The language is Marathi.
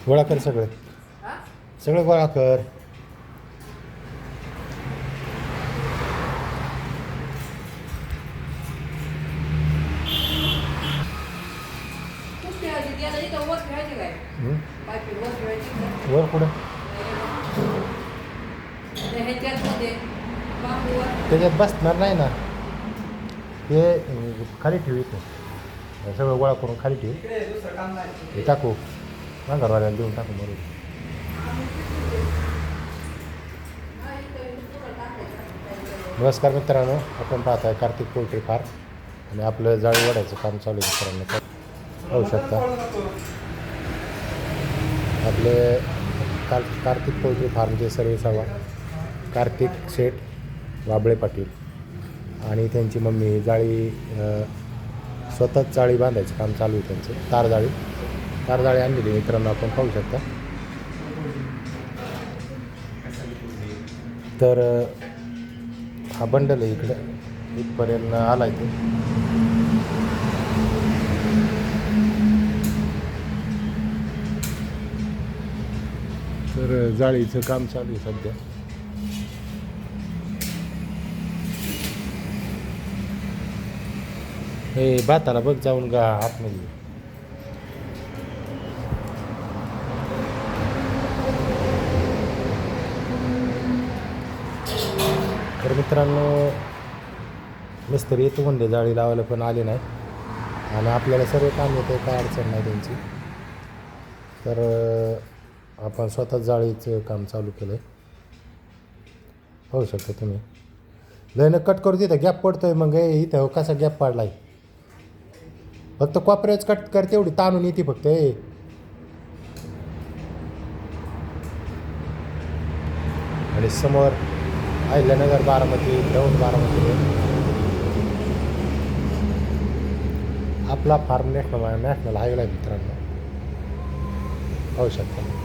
गोळा कर सगळे सगळे गोळा कर. वर कुठं त्याच्यात बसणार नाही ना ते खाली ठेव इथं सगळं गोळा करून खाली ठेव हे टाकू घरवाल्याला देऊन टाकू बरोबर. नमस्कार मित्रांनो, आपण पाहत आहे कार्तिक पोल्ट्री फार्म आणि आपलं जाळी वाढायचं काम चालू आहे मित्रांनो. पाहू शकता आपले कार्तिक पोल्ट्री फार्मचे सर्वेसर्वा कार्तिक शेठ वाबळे पाटील आणि त्यांची मम्मी जाळी स्वतःच जाळी बांधायचं काम चालू आहे त्यांचं. तारजाळी आणलेली मित्रांनो आपण पाहू शकता. तर हा बंडल आहे इकडं इथपर्यंत आला आहे. तर जाळीचं काम चालू आहे सध्या. हे भाताला बघ जाऊन गा आतमध्ये. तर मित्रांनो मिस्त्री येतो म्हणले जाळी लावायला पण आले नाही आणि आपल्याला सर्व काम येतं काय अडचण नाही त्यांची. तर आपण स्वतःच जाळीचं काम चालू केलं आहे पाहू शकता तुम्ही. लयनं कट करू तिथं गॅप पडतो आहे. मग इथं कसा गॅप पाडला आहे फक्त कॉपऱ्याच कट करते एवढी ताणून येते फक्त. आणि समोर अहिल्यानगर बारामती दौंड बारामती आपला फार्म नॅशनल हायवे आहे मित्रांनो पाहू शकता.